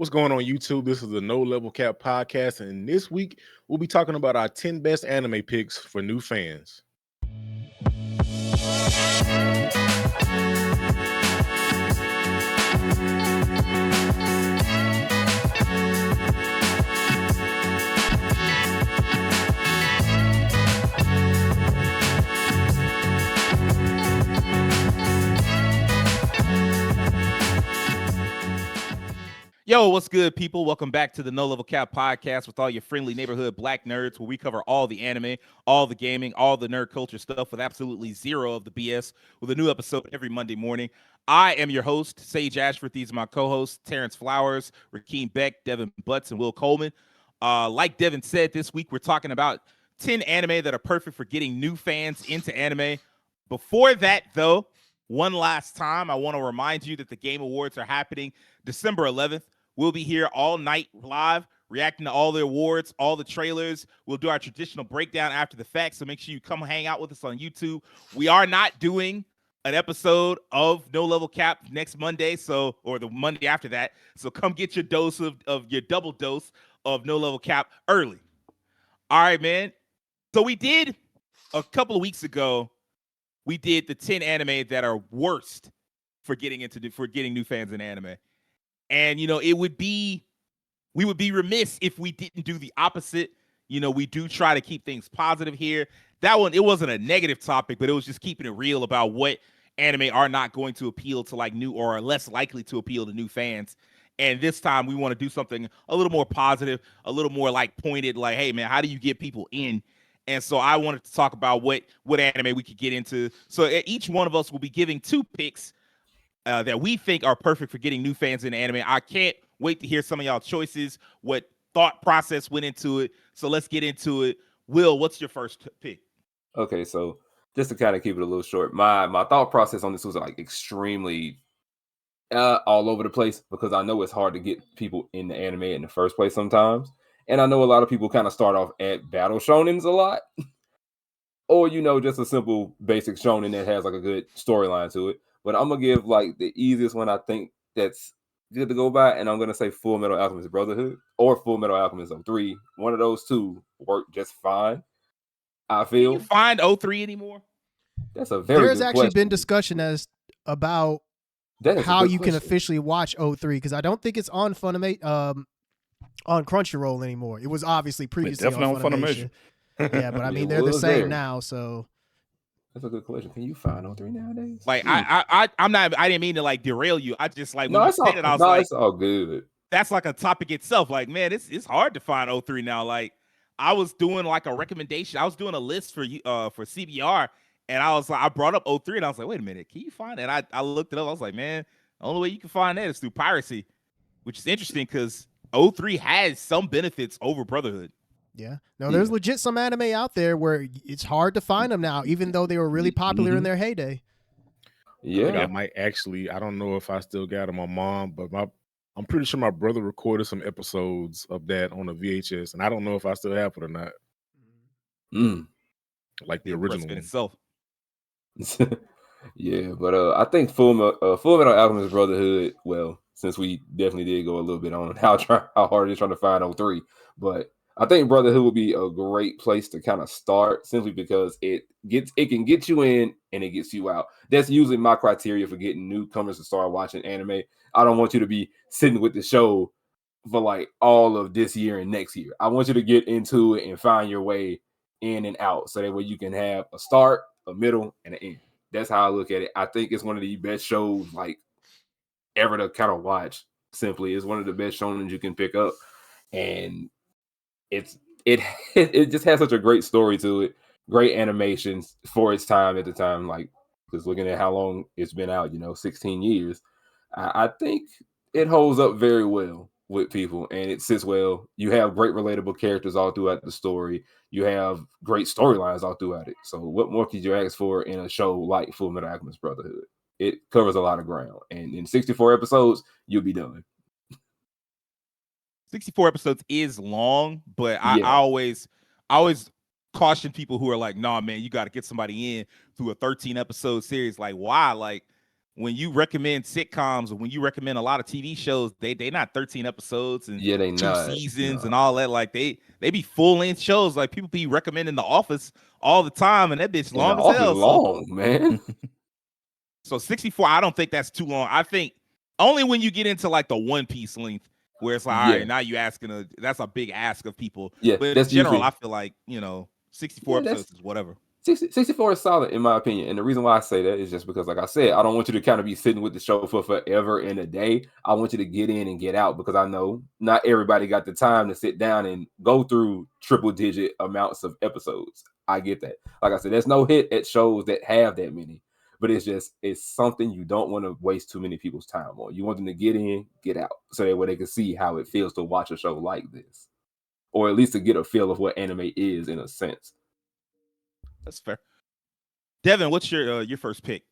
What's going on YouTube? This is the No Level Cap podcast, and this week we'll be talking about our 10 best anime picks for new fans. Yo, what's good, people? Welcome back to the No Level Cap podcast with all your friendly neighborhood black nerds, where we cover all the anime, all the gaming, all the nerd culture stuff with absolutely zero of the BS, with a new episode every Monday morning. I am your host, Sage Ashford. These are my co-hosts, Terrence Flowers, Rakeem Beck, Devin Butts, and Will Coleman. Like Devin said, this week we're talking about 10 anime that are perfect for getting new fans into anime. Before that, though, one last time, I want to remind you that the Game Awards are happening December 11th. We'll be here all night live, reacting to all the awards, all the trailers. We'll do our traditional breakdown after the fact, so make sure you come hang out with us on YouTube. We are not doing an episode of No Level Cap next Monday, or the Monday after that. So come get your dose of your double dose of No Level Cap early. All right, man. So we did a couple of weeks ago. We did the 10 anime that are worst for getting new fans in anime. And, we would be remiss if we didn't do the opposite. We do try to keep things positive here. That one, it wasn't a negative topic, but it was just keeping it real about what anime are not going to appeal to like new or are less likely to appeal to new fans. And this time we want to do something a little more positive, a little more like pointed, like, hey man, how do you get people in? And so I wanted to talk about what anime we could get into. So each one of us will be giving two picks that we think are perfect for getting new fans in anime. I can't wait to hear some of y'all choices, what thought process went into it. So let's get into it. Will, what's your first pick? Okay, so just to kind of keep it a little short, my thought process on this was like extremely all over the place, because I know it's hard to get people in the anime in the first place sometimes. And I know a lot of people kind of start off at battle shonens a lot. Or, just a simple basic shonen that has like a good storyline to it. But I'm going to give like the easiest one I think that's good to go by. And I'm going to say Full Metal Alchemist Brotherhood or Full Metal Alchemist 03. One of those two work just fine, I feel. Can you find 03 anymore? That's a very There's good actually question. been discussion about how you can officially watch 03, because I don't think it's on on Crunchyroll anymore. It was obviously previously definitely on Funimation. Yeah, but I mean they're the same now, so that's a good question. Can you find 03 nowadays? Like I didn't mean to like derail you. I just like when no, you said it, I was like, it's all good. That's like a topic itself. Like, man, it's hard to find 03 now. Like, I was doing like a recommendation. I was doing a list for CBR, and I was like, I brought up 03, and I was like, wait a minute, can you find it? And I looked it up. I was like, man, the only way you can find that is through piracy, which is interesting because 03 has some benefits over Brotherhood. Yeah. No, there's legit some anime out there where it's hard to find them now, even though they were really popular in their heyday. Yeah. I might actually, I don't know if I still got them on mom, but I'm pretty sure my brother recorded some episodes of that on a VHS, and I don't know if I still have it or not. Like the original one itself. Yeah, but I think Full Metal Alchemist Brotherhood, well, since we definitely did go a little bit on how hard it is trying to find 03, but I think Brotherhood would be a great place to kind of start, simply because it can get you in and it gets you out. That's usually my criteria for getting newcomers to start watching anime. I don't want you to be sitting with the show for like all of this year and next year. I want you to get into it and find your way in and out, so that way you can have a start, a middle, and an end. That's how I look at it. I think it's one of the best shows like ever to kind of watch. Simply, it's one of the best shonen you can pick up, and it just has such a great story to it, great animations for its time at the time. Like, just looking at how long it's been out, 16 years. I think it holds up very well with people, and it sits well. You have great relatable characters all throughout the story. You have great storylines all throughout it. So what more could you ask for in a show like Full Metal Alchemist Brotherhood? It covers a lot of ground, and in 64 episodes, you'll be done. 64 episodes is long, but I always caution people who are like, nah, man, you got to get somebody in through a 13 episode series. Like, why? Like, when you recommend sitcoms or when you recommend a lot of TV shows, they not 13 episodes and they 2 not. seasons and all that. Like they be full-length shows. Like people be recommending The Office all the time, and that bitch long as hell. Long, man. So 64, I don't think that's too long. I think only when you get into like the One Piece length, where it's like, all right, now you asking that's a big ask of people. Yeah, but in general, I feel like 64 episodes is whatever. 64 is solid in my opinion, and the reason why I say that is just because, like I said, I don't want you to kind of be sitting with the show for forever and a day. I want you to get in and get out, because I know not everybody got the time to sit down and go through triple-digit amounts of episodes. I get that. Like I said, there's no hit at shows that have that many, but it's something you don't want to waste too many people's time on. You want them to get in, get out, so that way they can see how it feels to watch a show like this, or at least to get a feel of what anime is in a sense. That's fair. Devin, what's your first pick?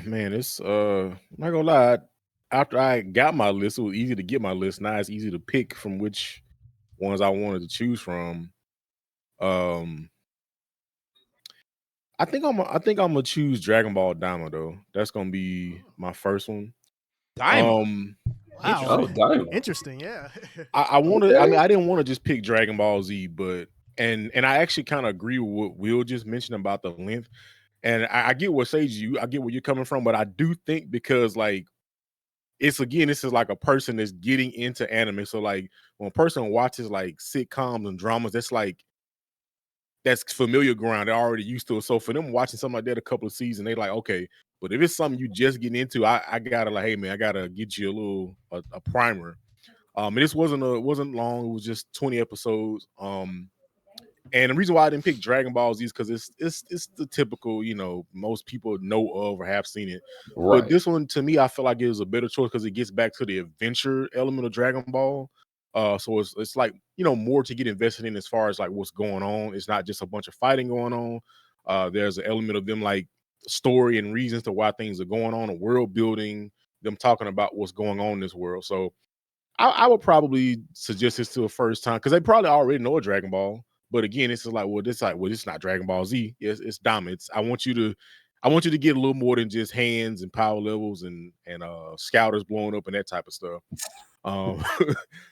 Man, it's I'm not gonna lie. After I got my list, it was easy to get my list. Now it's easy to pick from which ones I wanted to choose from. I think I'm gonna choose Dragon Ball Daima though. That's gonna be my first one. Daima. Wow. Daima. Interesting. Yeah. I wanted. I mean, I didn't want to just pick Dragon Ball Z, but and I actually kind of agree with what Will just mentioned about the length. And I get what I get where you're coming from, but I do think because like this is like a person that's getting into anime. So like when a person watches like sitcoms and dramas, that's familiar ground. They're already used to it. So for them watching something like that a couple of seasons, they're like, okay, but if it's something you just getting into, I gotta like, hey man, I gotta get you a little a primer. And this wasn't long. It was just 20 episodes. And the reason why I didn't pick Dragon Ball Z is because it's the typical, most people know of or have seen it. Right. But this one, to me, I feel like it was a better choice because it gets back to the adventure element of Dragon Ball. So it's like, more to get invested in as far as like what's going on. It's not just a bunch of fighting going on. There's an element of them like story and reasons to why things are going on, a world building, them talking about what's going on in this world. So I would probably suggest this to a first time because they probably already know a Dragon Ball. But again, it's like, it's not Dragon Ball Z. It's Daima. I want you to get a little more than just hands and power levels and scouters blowing up and that type of stuff.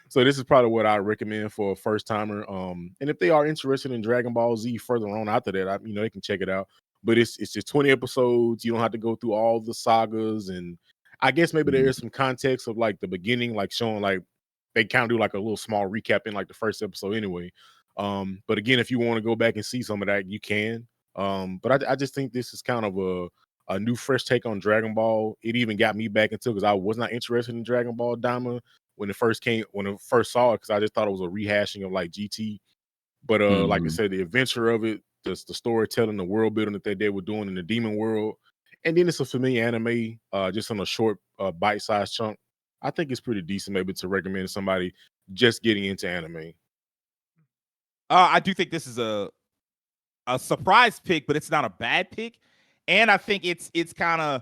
So this is probably what I recommend for a first timer. And if they are interested in Dragon Ball Z further on after that, they can check it out. But it's just 20 episodes. You don't have to go through all the sagas, and I guess maybe there is some context of like the beginning, like showing like they kind of do like a little small recap in like the first episode anyway. But again, if you want to go back and see some of that, you can. But I just think this is kind of a new fresh take on Dragon Ball. It even got me back into it because I was not interested in Dragon Ball Daima when I first saw it, because I just thought it was a rehashing of like GT. But like I said, the adventure of it, just the storytelling, the world building that they were doing in the demon world, and then it's a familiar anime, just on a short bite-sized chunk. I think it's pretty decent maybe to recommend to somebody just getting into anime. I do think this is a surprise pick, but it's not a bad pick. And I think it's kind of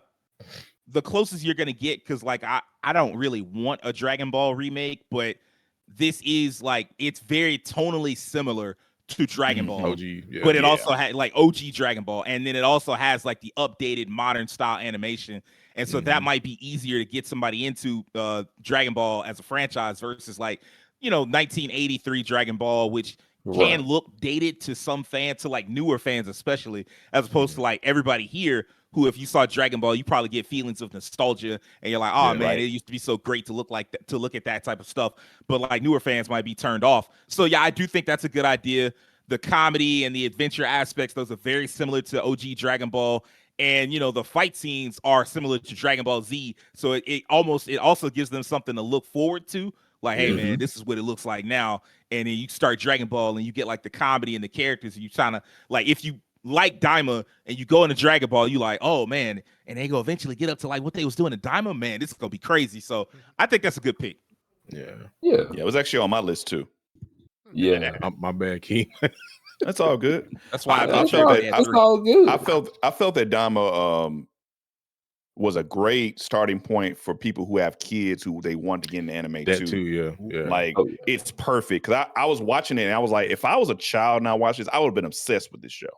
the closest you're going to get, because like I don't really want a Dragon Ball remake, but this is like, it's very tonally similar to Dragon Ball. OG, yeah, but it also had like OG Dragon Ball, and then it also has like the updated modern style animation. And so that might be easier to get somebody into Dragon Ball as a franchise versus like, 1983 Dragon Ball, which can look dated to some fans, to like newer fans especially, as opposed to like everybody here who, if you saw Dragon Ball, you probably get feelings of nostalgia and you're like, oh man, it used to be so great to look like that, to look at that type of stuff. But like newer fans might be turned off. So yeah, I do think that's a good idea. The comedy and the adventure aspects, those are very similar to OG Dragon Ball. And the fight scenes are similar to Dragon Ball Z. So it also gives them something to look forward to. Like, hey man, this is what it looks like now. And then you start Dragon Ball and you get like the comedy and the characters, and you kind of like, if you like Daima and you go into Dragon Ball, you like, oh man, and they go eventually get up to like what they was doing in Daima, man, this is gonna be crazy. So I think that's a good pick. Yeah, it was actually on my list too. Yeah, my bad, King. That's all good. That's why I felt that Daima was a great starting point for people who have kids who they want to get into anime too. Yeah. Like it's perfect, because I was watching it and I was like, if I was a child and I watched this, I would have been obsessed with this show.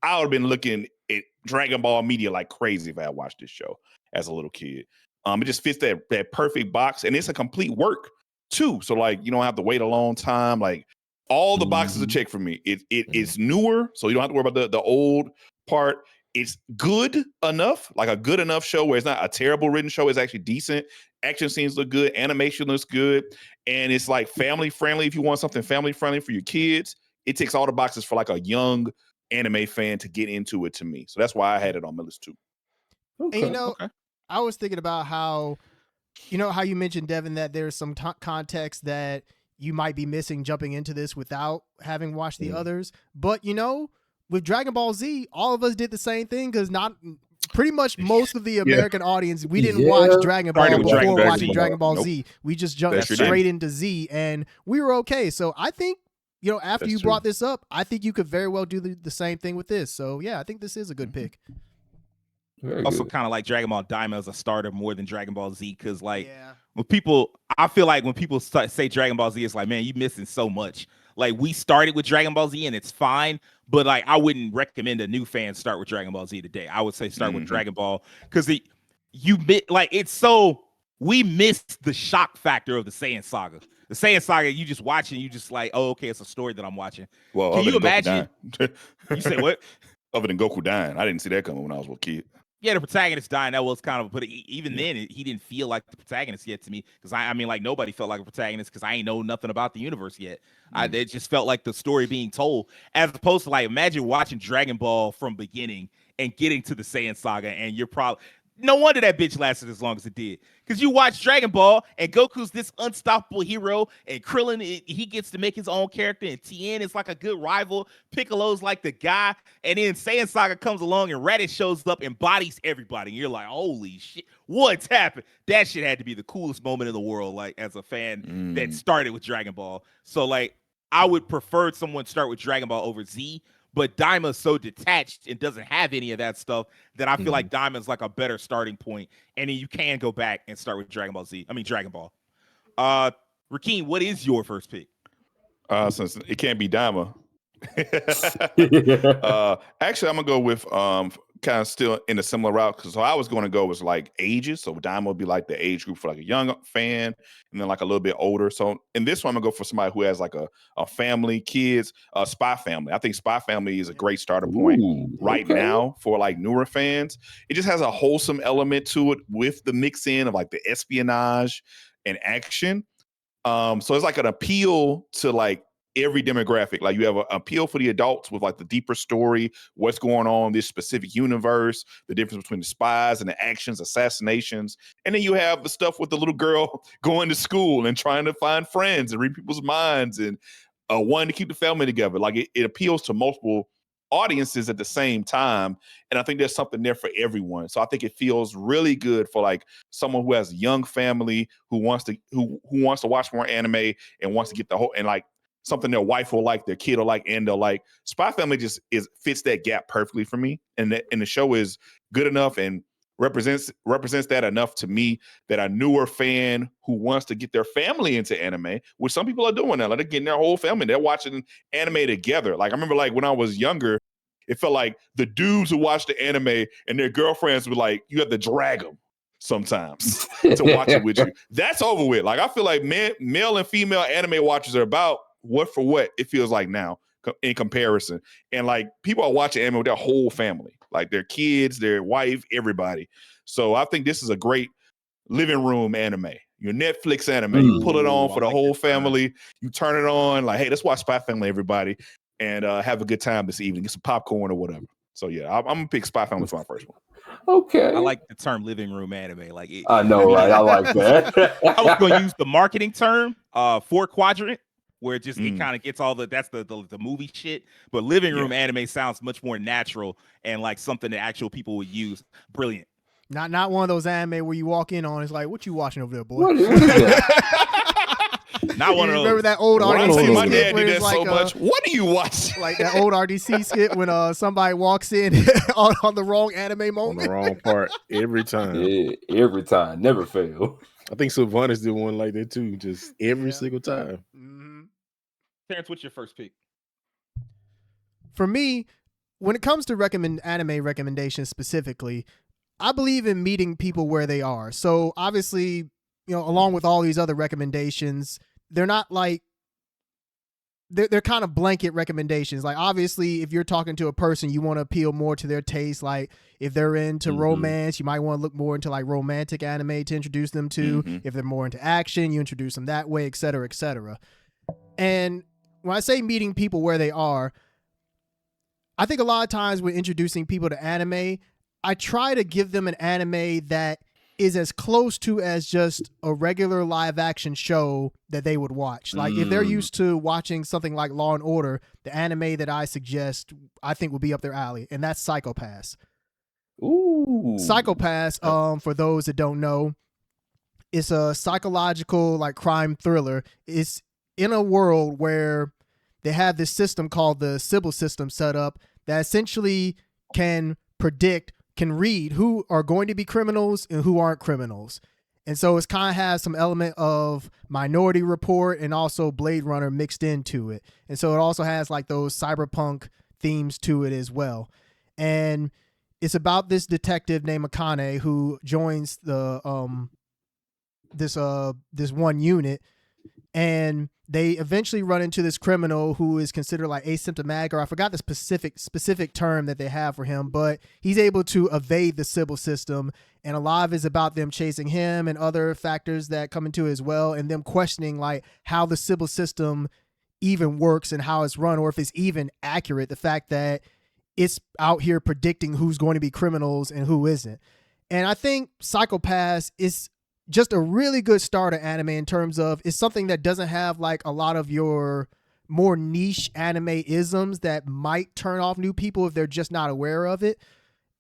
I would have been looking at Dragon Ball media like crazy if I had watched this show as a little kid. It just fits that perfect box, and it's a complete work too. So like you don't have to wait a long time. Like all the boxes are checked for me. It's newer, so you don't have to worry about the old part. It's good enough, like a good enough show where it's not a terrible written show. It's actually decent. Action scenes look good. Animation looks good. And it's like family friendly. If you want something family friendly for your kids, it ticks all the boxes for like a young anime fan to get into it to me. So that's why I had it on my list too. Okay. And I was thinking about how you mentioned, Devin, that there's some context that you might be missing jumping into this without having watched the others. But, with Dragon Ball Z, all of us did the same thing because pretty much most of the American audience, we didn't watch Dragon Ball before watching Dragon Ball Z. We just jumped straight into Z and we were okay. So I think, after you brought this up, I think you could very well do the same thing with this. So yeah, I think this is a good pick. Also kind of like Dragon Ball Daima as a starter more than Dragon Ball Z because I feel like when people say Dragon Ball Z, it's like, man, you missing so much. Like we started with Dragon Ball Z and it's fine, but like I wouldn't recommend a new fan start with Dragon Ball Z today. I would say start with Dragon Ball because we missed the shock factor of the Saiyan saga. The Saiyan saga, you just watch and you just like, oh, okay, it's a story that I'm watching. Well, can you imagine? You say what? Other than Goku dying, I didn't see that coming when I was a kid. Yeah, the protagonist dying, that was kind of, but even then, he didn't feel like the protagonist yet to me. Because I mean, like nobody felt like a protagonist because I ain't know nothing about the universe yet. It just felt like the story being told, as opposed to like, imagine watching Dragon Ball from beginning and getting to the Saiyan saga, and you're probably, no wonder that bitch lasted as long as it did. Because you watch Dragon Ball, and Goku's this unstoppable hero, and Krillin, he gets to make his own character, and Tien is like a good rival. Piccolo's like the guy, and then Saiyan Saga comes along, and Raditz shows up and bodies everybody, and you're like, holy shit, what's happened? That shit had to be the coolest moment in the world, like, as a fan that started with Dragon Ball. So, like, I would prefer someone start with Dragon Ball over Z, but Daima's so detached and doesn't have any of that stuff that I feel like Daima's like a better starting point. And then you can go back and start with Dragon Ball. Rakeem, what is your first pick? Since it can't be Daima. Actually, I'm gonna go with kind of still in a similar route because I was going to go with like ages. So Daima would be like the age group for like a young fan, and then like a little bit older. So in this one, I'm gonna go for somebody who has like a family, kids, Spy Family. I think Spy Family is a great starter point now for like newer fans. It just has a wholesome element to it with the mix in of like the espionage and action. So it's like an appeal to like every demographic. Like you have an appeal for the adults with like the deeper story, what's going on in this specific universe, the difference between the spies and the actions, assassinations. And then you have the stuff with the little girl going to school and trying to find friends and read people's minds and wanting to keep the family together. Like it appeals to multiple audiences at the same time. And I think there's something there for everyone. So I think it feels really good for like someone who has a young family who wants to watch more anime and wants to get the whole, and like something their wife will like, their kid will like, and they'll like. Spy Family just fits that gap perfectly for me. And the show is good enough and represents that enough to me that a newer fan who wants to get their family into anime, which some people are doing now, like they're getting their whole family, they're watching anime together. Like I remember like when I was younger, it felt like the dudes who watched the anime and their girlfriends were like, you have to drag them sometimes to watch it with you. That's over with. Like I feel like male and female anime watchers are about what for what it feels like now in comparison. And like people are watching anime with their whole family, like their kids, their wife, everybody. So I think this is a great living room anime. Your Netflix anime, you pull it on for the whole family. You turn it on like, hey, let's watch Spy Family, everybody, and have a good time this evening. Get some popcorn or whatever. So yeah, I'm gonna pick Spy Family for my first one. Okay. I like the term living room anime. Like I know, right? I like that. I was gonna use the marketing term, 4-quadrant. Where it kind of gets all that's the movie shit, but living room anime sounds much more natural and like something that actual people would use. Brilliant. Not one of those anime where you walk in on, it's like, what you watching over there, boy? What is that? Not one of those. Remember that old RDC my skit dad did that so much. What do you watch? Like that old RDC skit when somebody walks in on the wrong anime moment. On the wrong part every time. Yeah, every time. Never fail. I think Sylvanas did one like that too, just every single time. Terrence, what's your first pick? For me, when it comes to anime recommendations specifically, I believe in meeting people where they are. So obviously, along with all these other recommendations, they're not like they're kind of blanket recommendations. Like obviously, if you're talking to a person, you want to appeal more to their taste. Like if they're into romance, you might want to look more into like romantic anime to introduce them to. If they're more into action, you introduce them that way, et cetera, et cetera. And when I say meeting people where they are, I think a lot of times when introducing people to anime, I try to give them an anime that is as close to as just a regular live action show that they would watch. Like if they're used to watching something like Law and Order, the anime that I suggest, I think will be up their alley, and that's Psycho Pass. Ooh. Psycho Pass, for those that don't know, it's a psychological like crime thriller. It's in a world where they have this system called the Sybil system set up that essentially can read who are going to be criminals and who aren't criminals. And so it's kind of has some element of Minority Report and also Blade Runner mixed into it. And so it also has like those cyberpunk themes to it as well. And it's about this detective named Akane who joins the this one unit, and they eventually run into this criminal who is considered like asymptomatic, or I forgot the specific term that they have for him, but he's able to evade the Sybil system, and a lot of it is about them chasing him and other factors that come into it as well, and them questioning like how the Sybil system even works and how it's run, or if it's even accurate, the fact that it's out here predicting who's going to be criminals and who isn't. And I think Psycho Pass is just a really good starter anime in terms of it's something that doesn't have like a lot of your more niche anime isms that might turn off new people if they're just not aware of it.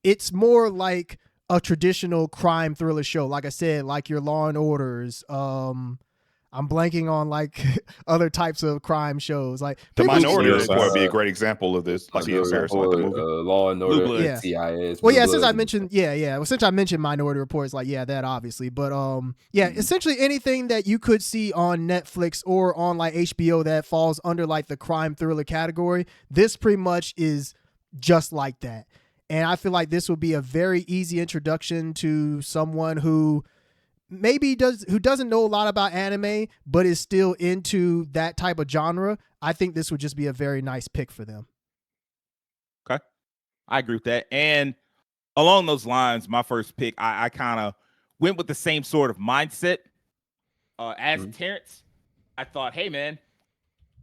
It's more like a traditional crime thriller show. Like I said, like your Law and Orders. I'm blanking on like other types of crime shows. Like The Minority Report Report would be a great example of this. Like the comparison, like the movie. Law and Order, Blue Bloods. CIS. Well, Blue yeah, since I Bloods. mentioned, well, since I mentioned Minority Report, it's like, yeah, that obviously, but essentially anything that you could see on Netflix or on like HBO that falls under like the crime thriller category, this pretty much is just like that. And I feel like this would be a very easy introduction to someone who doesn't know a lot about anime but is still into that type of genre. I think this would just be a very nice pick for them. Okay, I agree with that. And along those lines, my first pick, I kind of went with the same sort of mindset as Terrence. I thought, hey man,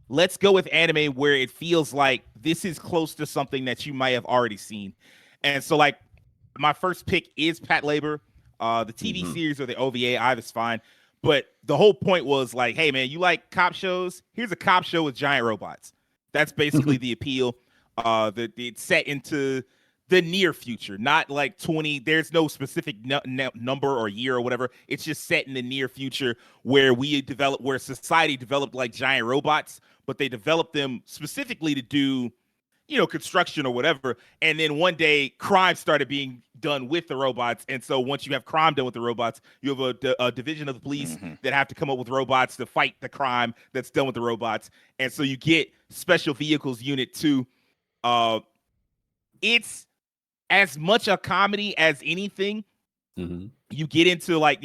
let's go with anime where it feels like this is close to something that you might have already seen. And so like my first pick is Pat Labor. The TV series or the OVA, either's fine. But the whole point was like, hey, man, you like cop shows? Here's a cop show with giant robots. That's basically the appeal. It's set into the near future, not like 20. There's no specific number or year or whatever. It's just set in the near future where where society developed like giant robots, but they developed them specifically to do, construction or whatever. And then one day crime started being done with the robots. And so once you have crime done with the robots, you have a division of the police that have to come up with robots to fight the crime that's done with the robots. And so you get Special Vehicles Unit 2. It's as much a comedy as anything. You get into like,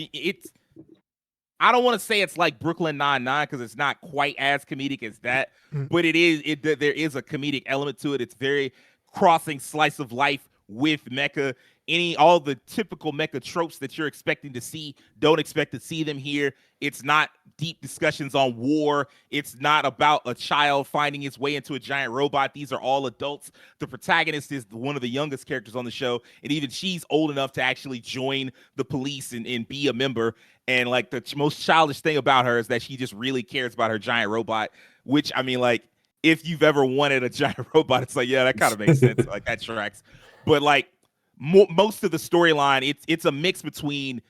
I don't want to say it's like Brooklyn Nine-Nine because it's not quite as comedic as that, but there is a comedic element to it. It's very crossing slice of life with mecha. All the typical mecha tropes that you're expecting to see, don't expect to see them here. It's not deep discussions on war. It's not about a child finding its way into a giant robot. These are all adults. The protagonist is one of the youngest characters on the show, and even she's old enough to actually join the police and be a member. And like the most childish thing about her is that she just really cares about her giant robot, which I mean, like if you've ever wanted a giant robot, it's like, yeah, that kind of makes sense. Like that tracks. But like most of the storyline, it's a mix between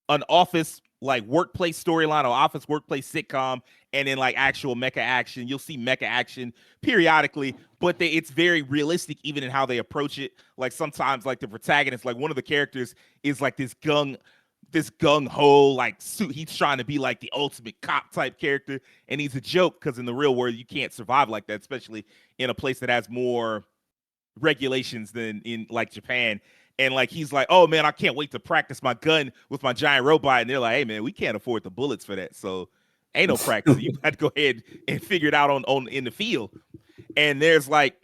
an office like workplace storyline or office workplace sitcom and then like actual mecha action. You'll see mecha action periodically, but it's very realistic even in how they approach it. Like sometimes like the protagonist, like one of the characters is like this gung-ho like suit. He's trying to be like the ultimate cop type character, and he's a joke because in the real world you can't survive like that, especially in a place that has more regulations than in like Japan. And like he's like, oh man, I can't wait to practice my gun with my giant robot. And they're like, hey man, we can't afford the bullets for that. So ain't no practice. You got to go ahead and figure it out on in the field. And there's like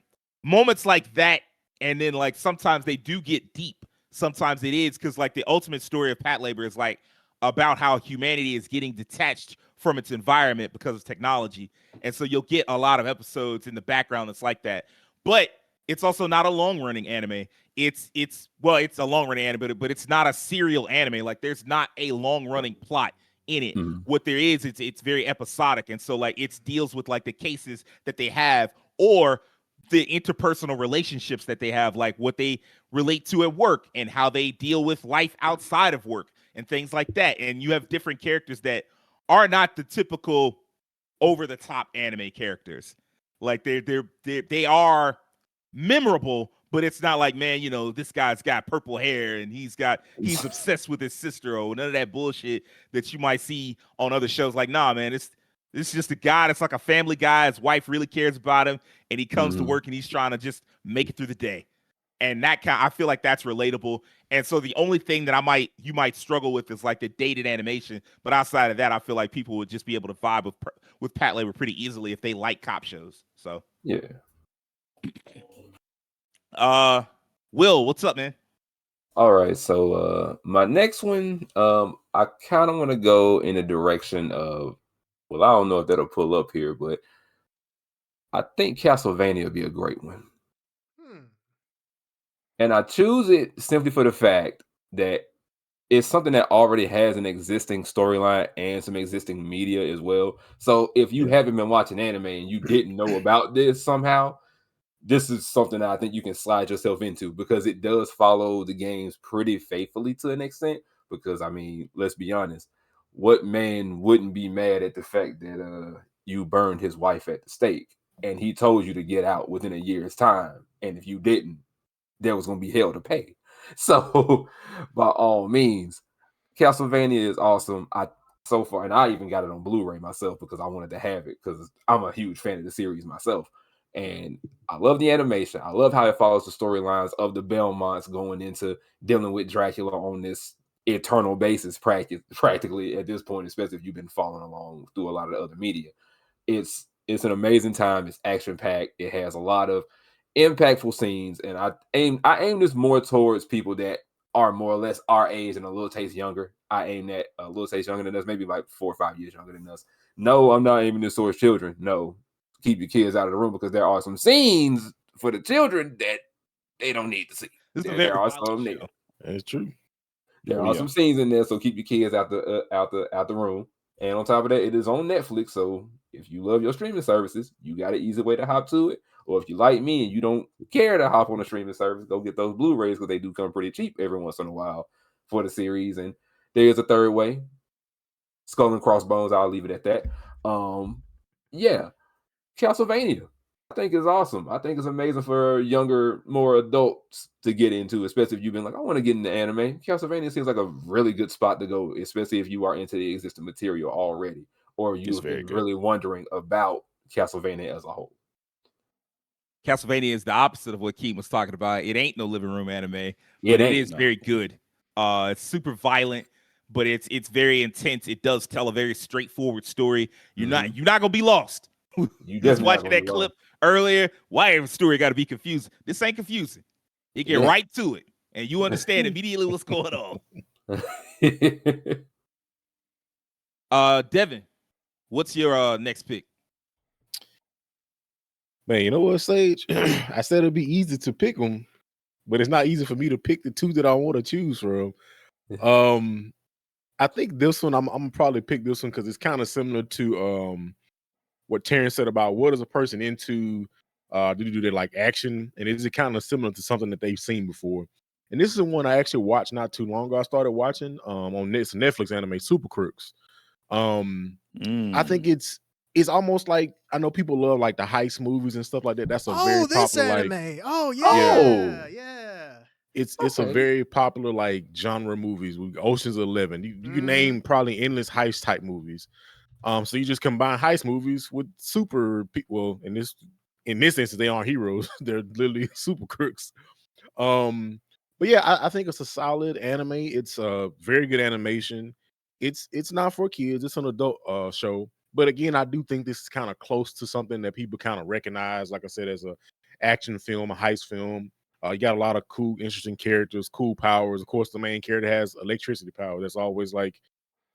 moments like that. And then like sometimes they do get deep. Sometimes it is because like the ultimate story of Patlabor is like about how humanity is getting detached from its environment because of technology. And so you'll get a lot of episodes in the background that's like that. But it's also not a long-running anime. It's a long-running anime, but it's not a serial anime. Like there's not a long-running plot in it. What there is, it's very episodic. And so like it deals with like the cases that they have or the interpersonal relationships that they have, like what they relate to at work and how they deal with life outside of work and things like that. And you have different characters that are not the typical over-the-top anime characters. Like they are memorable, but it's not like, man, you know, this guy's got purple hair and he's obsessed with his sister or none of that bullshit that you might see on other shows. Like, nah, man, this is just a guy that's like a family guy. His wife really cares about him, and he comes to work and he's trying to just make it through the day. And I feel like that's relatable. And so the only thing that you might struggle with is like the dated animation. But outside of that, I feel like people would just be able to vibe with Patlabor pretty easily if they like cop shows. So yeah. Will, what's up, man? All right, so my next one, I kind of want to go in the direction of, well, I don't know if that'll pull up here, but I think Castlevania would be a great one. And I choose it simply for the fact that it's something that already has an existing storyline and some existing media as well. So if you haven't been watching anime and you didn't know about this somehow, this is something that I think you can slide yourself into because it does follow the games pretty faithfully to an extent. Because, I mean, let's be honest, what man wouldn't be mad at the fact that you burned his wife at the stake and he told you to get out within a year's time? And if you didn't, there was going to be hell to pay. So, by all means, Castlevania is awesome. So far, and I even got it on Blu-ray myself because I wanted to have it because I'm a huge fan of the series myself. And I love the animation. I love how it follows the storylines of the Belmonts going into dealing with Dracula on this eternal basis, practically at this point, especially if you've been following along through a lot of the other media. It's an amazing time. It's action-packed. It has a lot of impactful scenes, and I aim this more towards people that are more or less our age and a little taste younger. I aim that a little taste younger than us, maybe like 4 or 5 years younger than us. No, I'm not aiming this towards children. No, keep your kids out of the room because there are some scenes for the children that they don't need to see. There are some there. That's true. There are some scenes in there, so keep your kids out the room. And on top of that, it is on Netflix. So if you love your streaming services, you got an easy way to hop to it. Or if you like me and you don't care to hop on a streaming service, go get those Blu-rays because they do come pretty cheap every once in a while for the series. And there's a third way. Skull and Crossbones, I'll leave it at that. Yeah. Castlevania, I think is awesome. I think it's amazing for younger, more adults to get into, especially if you've been like, I want to get into anime. Castlevania seems like a really good spot to go, especially if you are into the existing material already, or you've been really wondering about Castlevania as a whole. Castlevania is the opposite of what Keem was talking about. It ain't no living room anime, but it is very good. It's super violent, but it's very intense. It does tell a very straightforward story. You're not gonna be lost. You just watching that clip earlier. Why every story got to be confusing? This ain't confusing. You get right to it, and you understand immediately what's going on. Devin, what's your next pick? Man, you know what, Sage? I said it'd be easy to pick them, but it's not easy for me to pick the two that I want to choose from. I think this one, I'm gonna probably pick this one because it's kind of similar to what Terrence said about what is a person into. Do they like action? And is it kind of similar to something that they've seen before? And this is the one I actually watched not too long ago. I started watching on Netflix anime, Super Crooks. I think it's almost like, I know people love like the heist movies and stuff like that. That's a very popular anime. Like, yeah. It's a very popular like genre movies. Ocean's 11. You can name probably endless heist type movies. So you just combine heist movies with super people. In this in this instance, they aren't heroes. They're literally super crooks. But yeah, I think it's a solid anime. It's a very good animation. It's not for kids. It's an adult show. But again, I do think this is kind of close to something that people kind of recognize, like I said, as a action film, a heist film. You got a lot of cool, interesting characters, cool powers. Of course, the main character has electricity power. That's always like,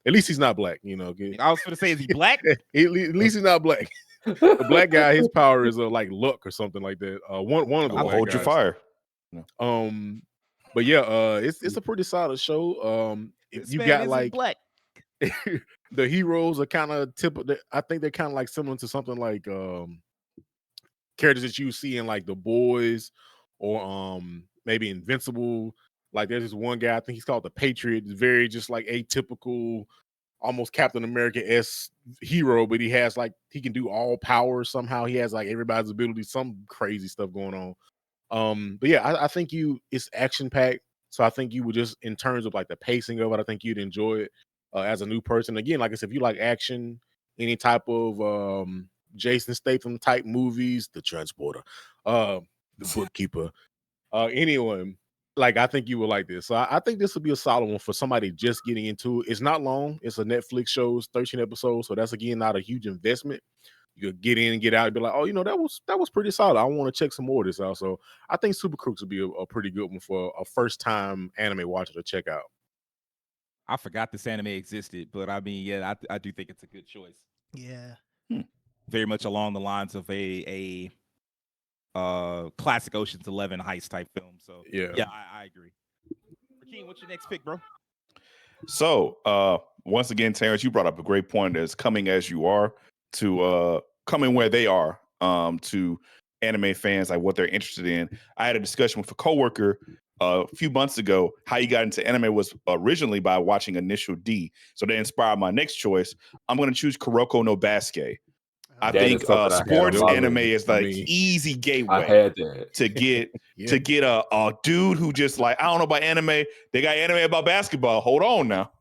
at least he's not black, you know. I was going to say, is he black? At least he's not black. The black guy, his power is like luck or something like that. One of the I'll black hold guys. your fire. But yeah, it's a pretty solid show. If This you man got isn't like black. the heroes are kind of typical. I think they're kind of like similar to something like characters that you see in like The Boys or maybe Invincible. Like there's this one guy, I think he's called the Patriot. It's very just like atypical, almost Captain America-esque hero, but he has like he can do all powers somehow. He has like everybody's ability, some crazy stuff going on. But yeah, I think it's action packed. So I think you would just, in terms of like the pacing of it, I think you'd enjoy it as a new person. Again, like I said, if you like action, any type of Jason Statham type movies, The Transporter, The Bookkeeper, anyone, like I think you would like this. So I think this would be a solid one for somebody just getting into it. It's not long. It's a Netflix show, 13 episodes. So that's again not a huge investment. You could get in and get out and be like, oh, you know, that was pretty solid. I want to check some more of this out. So I think Super Crooks would be a pretty good one for a first time anime watcher to check out. I forgot this anime existed, but I mean, yeah, I do think it's a good choice. Yeah. Very much along the lines of a classic Ocean's 11 heist type film. So yeah, I agree. Rakeem, what's your next pick, bro? So once again, Terrence, you brought up a great point. As coming as you are to coming where they are to anime fans, like what they're interested in. I had a discussion with a coworker a few months ago. How he got into anime was originally by watching Initial D. So that inspired my next choice. I'm going to choose Kuroko no Basket. I think sports anime is like easy gateway to get to get a dude who just like, I don't know about anime. They got anime about basketball. Hold on now.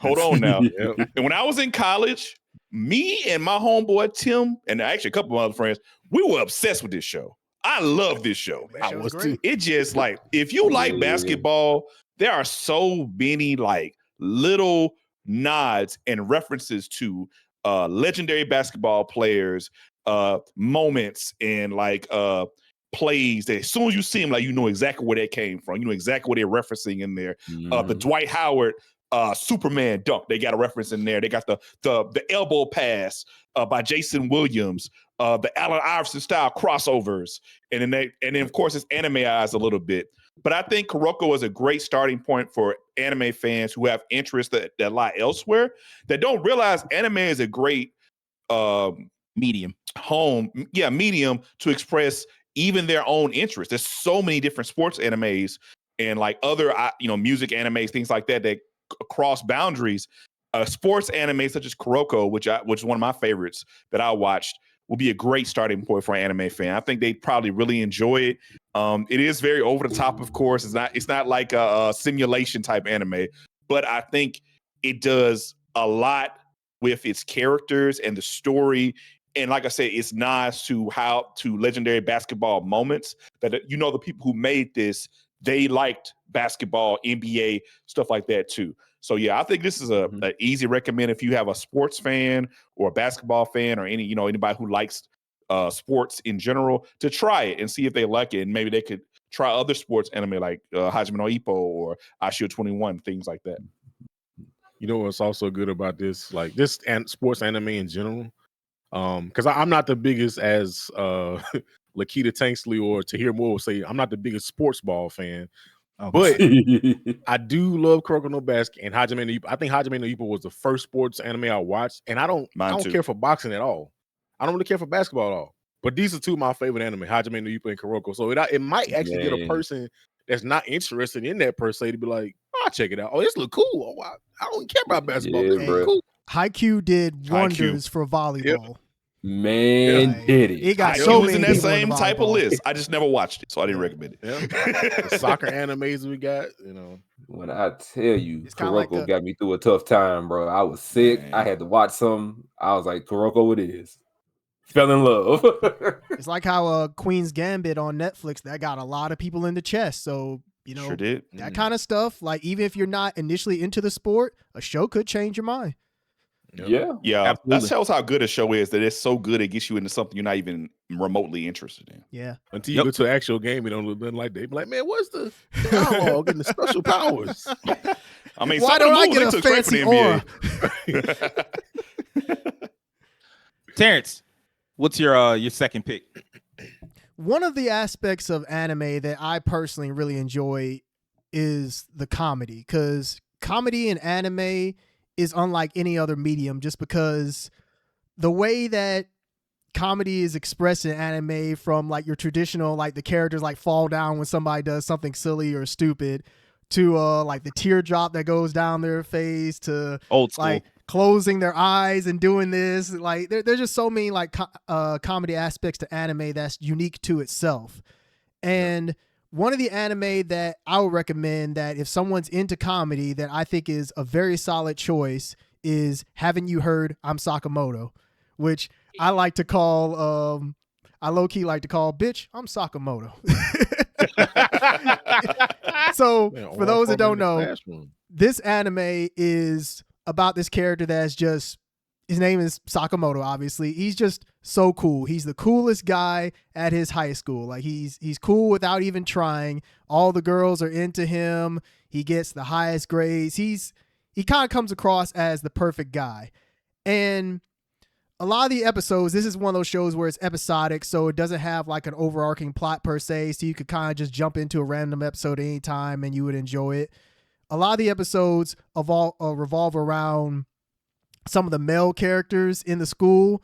And when I was in college, me and my homeboy Tim, and actually a couple of other friends, we were obsessed with this show. I love this show. I was too. It just like, if you like basketball, there are so many like little nods and references to legendary basketball players, moments, and like plays that as soon as you see them, like you know exactly where they came from. You know exactly what they're referencing in there. The Dwight Howard Superman dunk, they got a reference in there. They got the elbow pass by Jason Williams, the Allen Iverson style crossovers, and then of course it's animeized a little bit. But I think Kuroko is a great starting point for anime fans who have interests that lie elsewhere, that don't realize anime is a great medium to express even their own interests. There's so many different sports animes and like other music animes, things like that cross boundaries. Sports anime such as Kuroko, which is one of my favorites that I watched, will be a great starting point for an anime fan. I think they probably really enjoy it. It is very over the top, of course. It's not like a simulation type anime, but I think it does a lot with its characters and the story. And like I said, it's nods to legendary basketball moments that, the people who made this, they liked basketball, NBA, stuff like that too. So yeah, I think this is a easy recommend if you have a sports fan or a basketball fan or anybody who likes sports in general, to try it and see if they like it, and maybe they could try other sports anime like Hajime no Ippo or Ashio 21, things like that. You know what's also good about this, like this sports anime in general, because I'm not the biggest, as Lakita Tanksley or Tahir Moore will say, I'm not the biggest sports ball fan. But I do love Kuroko no Basket and Hajime no Ippo. I think Hajime no Ippo was the first sports anime I watched, and I don't care for boxing at all. I don't really care for basketball at all. But these are two of my favorite anime, Hajime no Ippo and Kuroko. So it might actually get a person that's not interested in that per se to be like, oh, I'll check it out. Oh, this look cool. Oh, I don't care about basketball. This look cool. Haikyuu did wonders for volleyball. Yep. Man, did it. It got so many in that same type of list. I just never watched it, so I didn't recommend it. The soccer animes we got, When I tell you, Kuroko got me through a tough time, bro. I was sick. Man. I had to watch some. I was like, Kuroko it is. fell in love. It's like how Queen's Gambit on Netflix that got a lot of people into chess. So Sure did. that kind of stuff. Like even if you're not initially into the sport, a show could change your mind. Yeah. That tells how good a show is. That it's so good it gets you into something you're not even remotely interested in. Yeah. Until you go to an actual game, it don't look nothing like that. Be like, man, what's the dialogue and the special powers? I mean, why don't I get a fancy aura? Terrence, what's your second pick? One of the aspects of anime that I personally really enjoy is the comedy, because comedy in anime is unlike any other medium, just because the way that comedy is expressed in anime, from like your traditional, like the characters like fall down when somebody does something silly or stupid, to like the teardrop that goes down their face, to Old school. like closing their eyes and doing this. Like there's just so many like comedy aspects to anime that's unique to itself. And one of the anime that I would recommend, that if someone's into comedy, that I think is a very solid choice, is Haven't You Heard I'm Sakamoto, which I like to call I low-key like to call bitch, I'm Sakamoto. So Man, for those that don't know, classroom. this anime is about this character that's just, his name is Sakamoto, obviously. He's just so cool. He's the coolest guy at his high school. Like he's cool without even trying. All the girls are into him. He gets the highest grades. He kind of comes across as the perfect guy. And a lot of the episodes, this is one of those shows where it's episodic, so it doesn't have like an overarching plot per se, so you could kind of just jump into a random episode anytime and you would enjoy it. A lot of the episodes revolve around some of the male characters in the school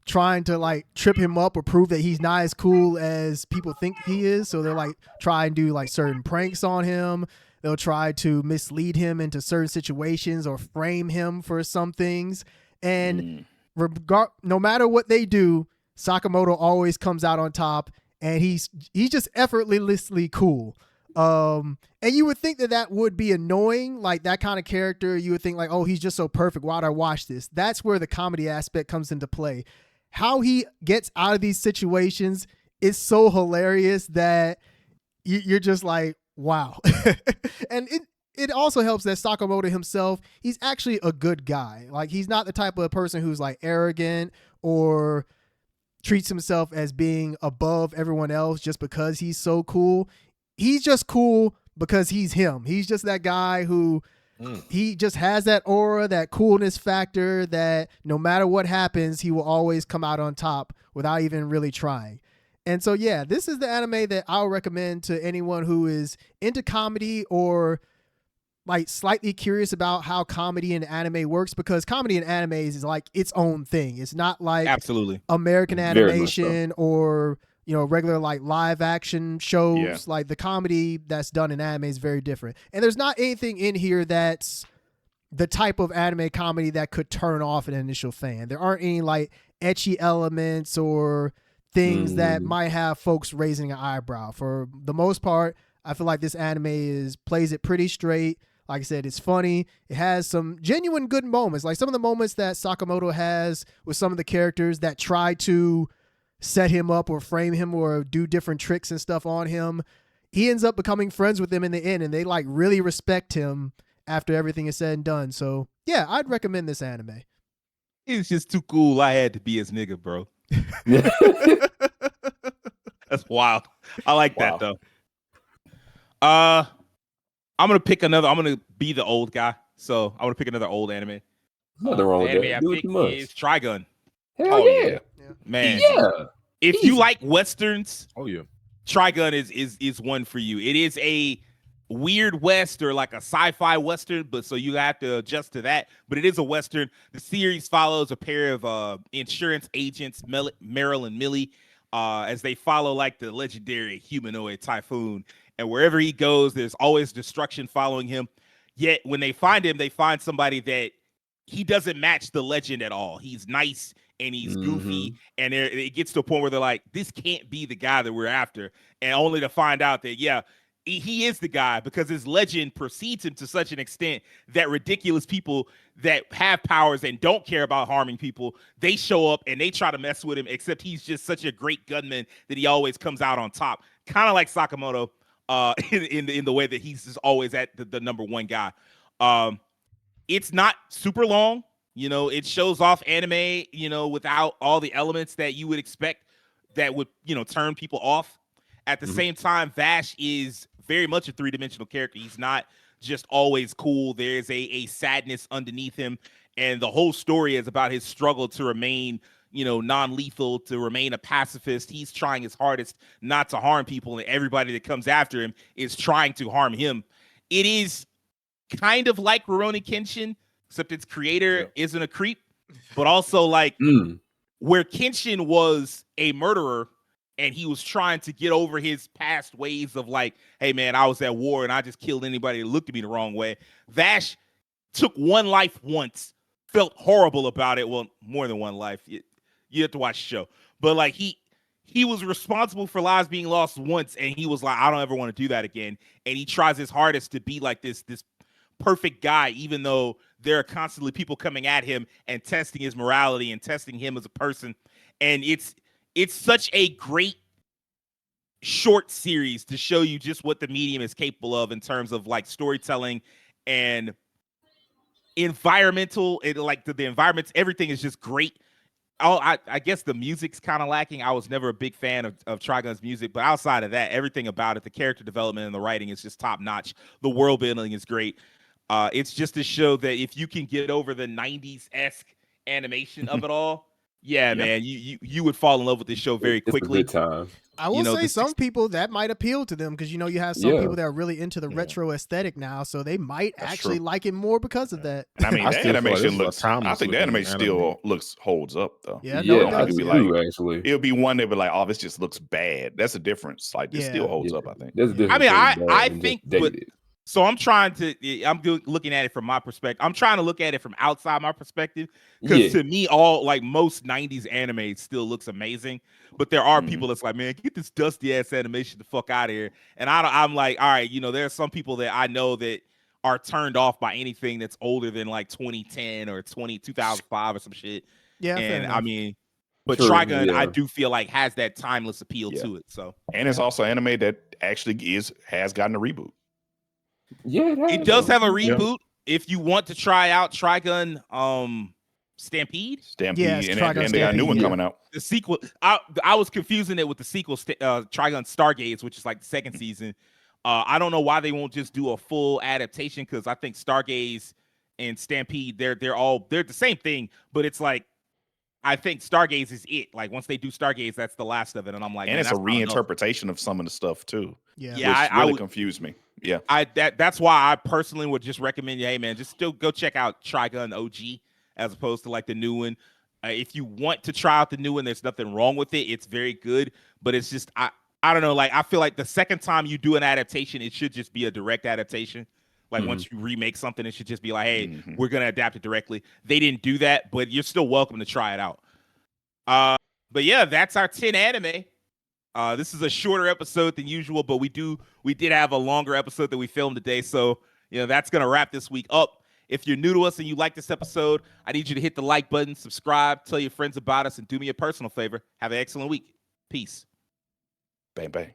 trying to like trip him up or prove that he's not as cool as people think he is. So they're like try and do like certain pranks on him. They'll try to mislead him into certain situations or frame him for some things. And no matter what they do, Sakamoto always comes out on top, and he's just effortlessly cool. And you would think that would be annoying, like that kind of character. You would think like, oh, he's just so perfect. Why'd I watch this? That's where the comedy aspect comes into play. How he gets out of these situations is so hilarious that you're just like, wow. And it also helps that Sakamoto himself, he's actually a good guy. Like he's not the type of person who's like arrogant or treats himself as being above everyone else just because he's so cool. He's just cool because he's him. He's just that guy who he just has that aura, that coolness factor, that no matter what happens, he will always come out on top without even really trying. And so, yeah, this is the anime that I'll recommend to anyone who is into comedy or like slightly curious about how comedy in anime works, because comedy in anime is like its own thing. It's not like Absolutely American animation or regular like live action shows. Yeah. Like the comedy that's done in anime is very different. And there's not anything in here that's the type of anime comedy that could turn off an initial fan. There aren't any like ecchi elements or things that might have folks raising an eyebrow. For the most part, I feel like this anime plays it pretty straight. Like I said, it's funny. It has some genuine good moments. Like some of the moments that Sakamoto has with some of the characters that try to set him up or frame him or do different tricks and stuff on him. He ends up becoming friends with them in the end, and they like really respect him after everything is said and done. So yeah, I'd recommend this anime. He's just too cool. I had to be his nigga, bro. That's wild. I like that though. I'm gonna pick another. I'm gonna be the old guy, so I'm gonna pick another old anime. Nothing wrong with anime that. I Do what pick you must. is Trigun. Hell yeah. Man. Yeah. If you like westerns, Trigun is one for you. It is a weird west or like a sci-fi western, but so you have to adjust to that. But it is a western. The series follows a pair of insurance agents, Meryl and Millie, as they follow like the legendary humanoid Typhoon. And wherever he goes, there's always destruction following him. Yet when they find him, they find somebody that he doesn't match the legend at all. He's nice and he's goofy, and it gets to a point where they're like, this can't be the guy that we're after. And only to find out that, yeah, he is the guy because his legend precedes him to such an extent that ridiculous people that have powers and don't care about harming people, they show up and they try to mess with him, except he's just such a great gunman that he always comes out on top. Kind of like Sakamoto in the way that he's just always at the number one guy. It's not super long. It shows off anime, without all the elements that you would expect that would, turn people off. At the same time, Vash is very much a three-dimensional character. He's not just always cool. There's a sadness underneath him. And the whole story is about his struggle to remain, non-lethal, to remain a pacifist. He's trying his hardest not to harm people, and everybody that comes after him is trying to harm him. It is kind of like Rurouni Kenshin, except its creator isn't a creep, but also like where Kenshin was a murderer, and he was trying to get over his past ways of like, hey, man, I was at war and I just killed anybody that looked at me the wrong way. Vash took one life once, felt horrible about it. Well, more than one life. You have to watch the show. But like he was responsible for lives being lost once, and he was like, I don't ever want to do that again. And he tries his hardest to be like this perfect guy, even though there are constantly people coming at him and testing his morality and testing him as a person. And it's such a great short series to show you just what the medium is capable of in terms of like storytelling and environmental. The environments, everything is just great. I guess the music's kind of lacking. I was never a big fan of Trigun's music, but outside of that, everything about it, the character development and the writing is just top notch. The world building is great. It's just to show that if you can get over the 90s-esque animation of it all, man, you would fall in love with this show very quickly. It's a good time. I will say some people that might appeal to them because you have some people that are really into the retro aesthetic now, so they might actually like it more because of that. And I mean, the animation looks. I think the animation still holds up though. Yeah, it'll be one that be like, oh, this just looks bad. That's a difference. Like this still holds up. I think. I think, but. So I'm looking at it from my perspective. I'm trying to look at it from outside my perspective because to me, most 90s anime still looks amazing. But there are people that's like, man, get this dusty ass animation the fuck out of here. And I'm like, all right, there are some people that I know that are turned off by anything that's older than like 2010 or 2005 or some shit. Yeah. And I mean, but Trigun, I do feel like has that timeless appeal to it. So, and it's also anime that actually has gotten a reboot. Yeah, it does have a reboot. If you want to try out Trigun Stampede, and they got a new one coming out. The sequel, I was confusing it with the sequel, Trigun Stargaze, which is like the second season. I don't know why they won't just do a full adaptation because I think Stargaze and Stampede, they're the same thing, but it's like I think Stargaze is it. Like once they do Stargaze, that's the last of it, and I'm like, and it's a reinterpretation of some of the stuff too. Yeah, which really confused me. Yeah, that's why I personally would just recommend, hey man, just still go check out Trigun OG as opposed to like the new one. If you want to try out the new one, there's nothing wrong with it. It's very good, but it's just I don't know. Like I feel like the second time you do an adaptation, it should just be a direct adaptation. Like once you remake something, it should just be like, hey, we're gonna adapt it directly. They didn't do that, but you're still welcome to try it out. But yeah, that's our 10 anime. This is a shorter episode than usual, but we did have a longer episode that we filmed today. So, that's going to wrap this week up. If you're new to us and you like this episode, I need you to hit the like button, subscribe, tell your friends about us, and do me a personal favor. Have an excellent week. Peace. Bang, bang.